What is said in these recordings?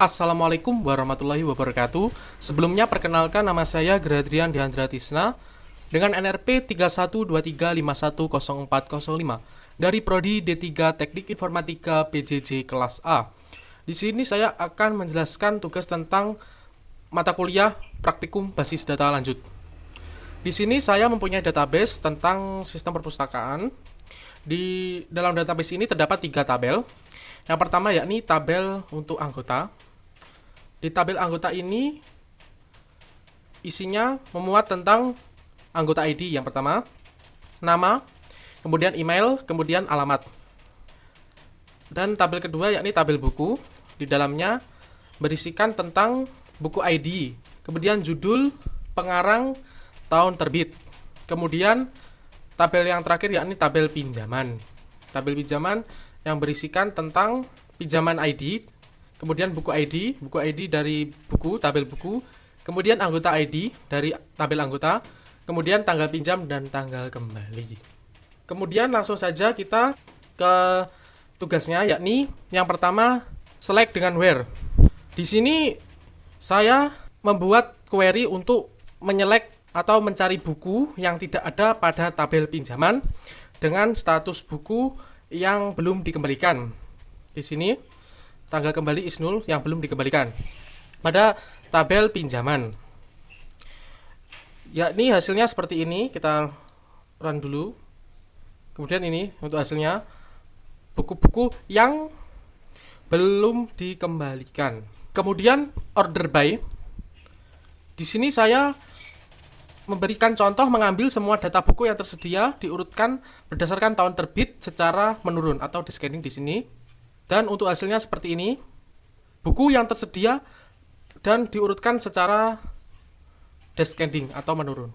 Assalamualaikum warahmatullahi wabarakatuh. Sebelumnya perkenalkan nama saya Gradrian Diandra Tisna dengan NRP 3123510405 dari Prodi D3 Teknik Informatika PJJ kelas A. Di sini saya akan menjelaskan tugas tentang mata kuliah praktikum basis data lanjut. Di sini saya mempunyai database tentang sistem perpustakaan. Di dalam database ini terdapat 3 tabel. Yang pertama yakni tabel untuk anggota. Di tabel anggota ini isinya memuat tentang anggota ID yang pertama, nama, kemudian email, kemudian alamat. Dan tabel kedua yakni tabel buku. Di dalamnya berisikan tentang buku ID, kemudian judul, pengarang, tahun terbit. Kemudian tabel yang terakhir yakni tabel pinjaman. Tabel pinjaman yang berisikan tentang pinjaman ID, kemudian buku ID dari buku, tabel buku, kemudian anggota ID dari tabel anggota, kemudian tanggal pinjam dan tanggal kembali. Kemudian langsung saja kita ke tugasnya, yakni yang pertama select dengan where. Di sini saya membuat query untuk menyelect atau mencari buku yang tidak ada pada tabel pinjaman dengan status buku yang belum dikembalikan. Di sini tanggal kembali is null yang belum dikembalikan pada tabel pinjaman. Yakni hasilnya seperti ini, kita run dulu. Kemudian ini untuk hasilnya buku-buku yang belum dikembalikan. Kemudian order by. Di sini saya memberikan contoh mengambil semua data buku yang tersedia diurutkan berdasarkan tahun terbit secara menurun atau di scanning di sini. Dan untuk hasilnya seperti ini, buku yang tersedia dan diurutkan secara descending atau menurun.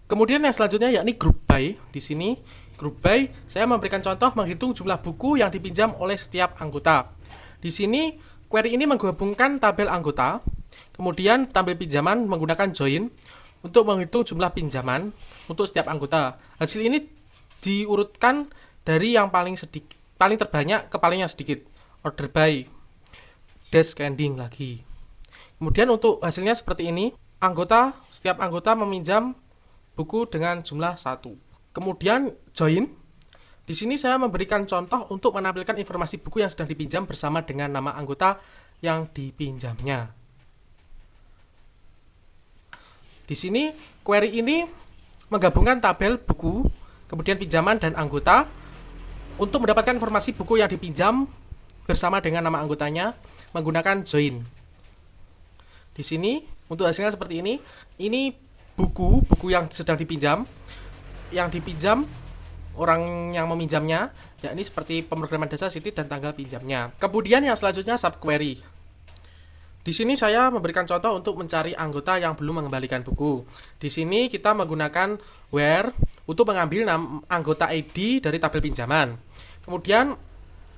Kemudian yang selanjutnya yakni group by. Di sini group by saya memberikan contoh menghitung jumlah buku yang dipinjam oleh setiap anggota. Di sini query ini menggabungkan tabel anggota, kemudian tabel pinjaman menggunakan join untuk menghitung jumlah pinjaman untuk setiap anggota. Hasil ini diurutkan dari yang paling terbanyak ke paling yang sedikit, order by, descending lagi. Kemudian untuk hasilnya seperti ini, setiap anggota meminjam buku dengan jumlah 1. Kemudian join. Di sini saya memberikan contoh untuk menampilkan informasi buku yang sedang dipinjam bersama dengan nama anggota yang dipinjamnya. Di sini query ini menggabungkan tabel buku, kemudian pinjaman dan anggota untuk mendapatkan informasi buku yang dipinjam bersama dengan nama anggotanya menggunakan join. Di sini untuk hasilnya seperti ini. Ini buku yang sedang dipinjam, yang dipinjam orang yang meminjamnya, yakni seperti pemrograman dasar CD dan tanggal pinjamnya. Kemudian yang selanjutnya subquery. Di sini saya memberikan contoh untuk mencari anggota yang belum mengembalikan buku. Di sini kita menggunakan where untuk mengambil anggota ID dari tabel pinjaman. Kemudian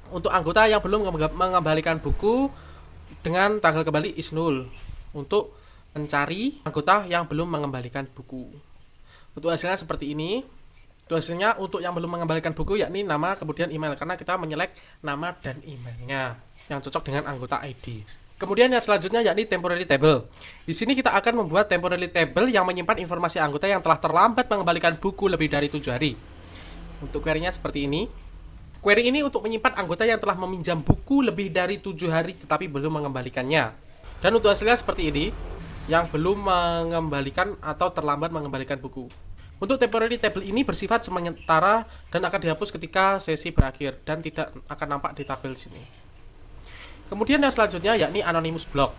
untuk anggota yang belum mengembalikan buku dengan tanggal kembali is null untuk mencari anggota yang belum mengembalikan buku. Untuk hasilnya seperti ini. Untuk hasilnya untuk yang belum mengembalikan buku yakni nama kemudian email, karena kita menyelek nama dan emailnya yang cocok dengan anggota ID. Kemudian yang selanjutnya yakni temporary table. Di sini kita akan membuat temporary table yang menyimpan informasi anggota yang telah terlambat mengembalikan buku lebih dari 7 hari. Untuk query-nya seperti ini. Query ini untuk menyimpan anggota yang telah meminjam buku lebih dari 7 hari tetapi belum mengembalikannya. Dan untuk hasilnya seperti ini, yang belum mengembalikan atau terlambat mengembalikan buku. Untuk temporary table ini bersifat sementara dan akan dihapus ketika sesi berakhir dan tidak akan nampak di tabel sini. Kemudian yang selanjutnya yakni anonymous block.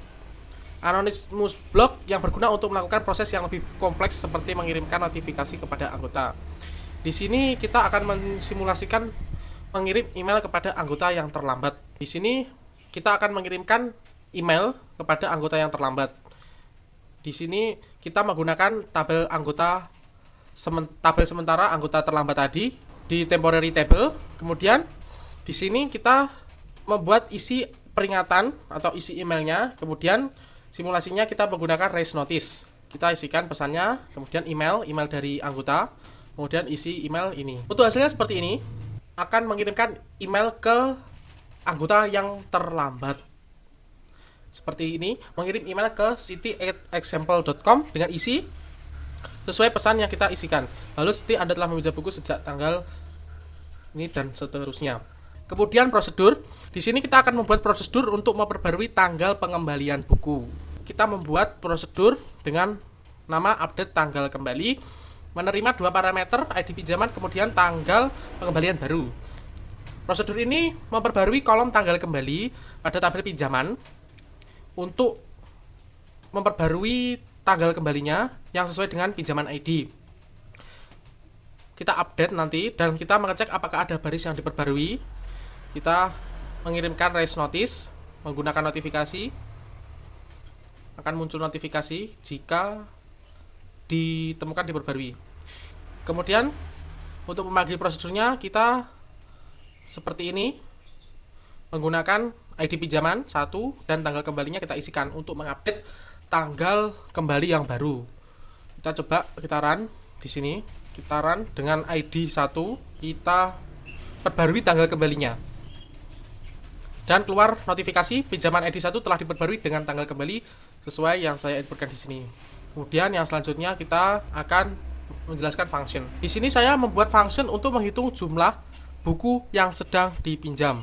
Anonymous block yang berguna untuk melakukan proses yang lebih kompleks seperti mengirimkan notifikasi kepada anggota. Di sini kita akan mensimulasikan mengirim email kepada anggota yang terlambat. Di sini kita akan mengirimkan email kepada anggota yang terlambat. Di sini kita menggunakan tabel sementara anggota terlambat tadi di temporary table. Kemudian di sini kita membuat isi peringatan atau isi emailnya, kemudian simulasinya kita menggunakan raise notice. Kita isikan pesannya, kemudian email dari anggota, kemudian isi email ini. Untuk hasilnya seperti ini, akan mengirimkan email ke anggota yang terlambat. seperti ini, mengirim email ke siti@example.com dengan isi sesuai pesan yang kita isikan. Lalu Siti, Anda telah memijam buku sejak tanggal ini dan seterusnya. Kemudian prosedur. Di sini kita akan membuat prosedur untuk memperbarui tanggal pengembalian buku. Kita membuat prosedur dengan nama update tanggal kembali, menerima 2 parameter ID pinjaman, kemudian tanggal pengembalian baru. Prosedur ini memperbarui kolom tanggal kembali pada tabel pinjaman untuk memperbarui tanggal kembalinya yang sesuai dengan pinjaman ID. Kita update nanti dan kita mengecek apakah ada baris yang diperbarui. Kita mengirimkan raise notice menggunakan notifikasi. Akan muncul notifikasi jika ditemukan diperbarui. Kemudian untuk memanggil prosedurnya kita seperti ini, menggunakan ID pinjaman 1 dan tanggal kembalinya kita isikan untuk mengupdate tanggal kembali yang baru. Kita coba kita run di sini, kita run dengan ID 1, kita perbarui tanggal kembalinya. Dan keluar notifikasi pinjaman ID 1 telah diperbarui dengan tanggal kembali sesuai yang saya inputkan di sini. Kemudian yang selanjutnya kita akan menjelaskan function. Di sini saya membuat function untuk menghitung jumlah buku yang sedang dipinjam.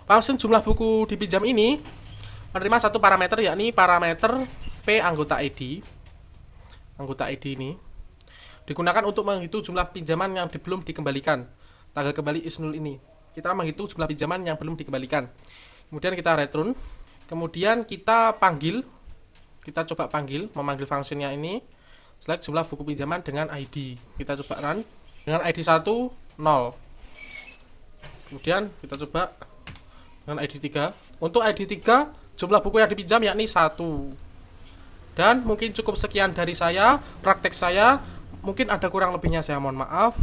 Function jumlah buku dipinjam ini menerima satu parameter, yakni parameter P anggota ID. Anggota ID ini digunakan untuk menghitung jumlah pinjaman yang belum dikembalikan. Tanggal kembali is 0 ini. Kita menghitung jumlah pinjaman yang belum dikembalikan. Kemudian kita return. Kemudian kita panggil. Kita coba memanggil fungsinya ini. Select jumlah buku pinjaman dengan ID. Kita coba run. Dengan ID 1, 0. Kemudian kita coba dengan ID 3. Untuk ID 3, jumlah buku yang dipinjam yakni 1. Dan mungkin cukup sekian dari saya, praktek saya. Mungkin ada kurang lebihnya saya mohon maaf.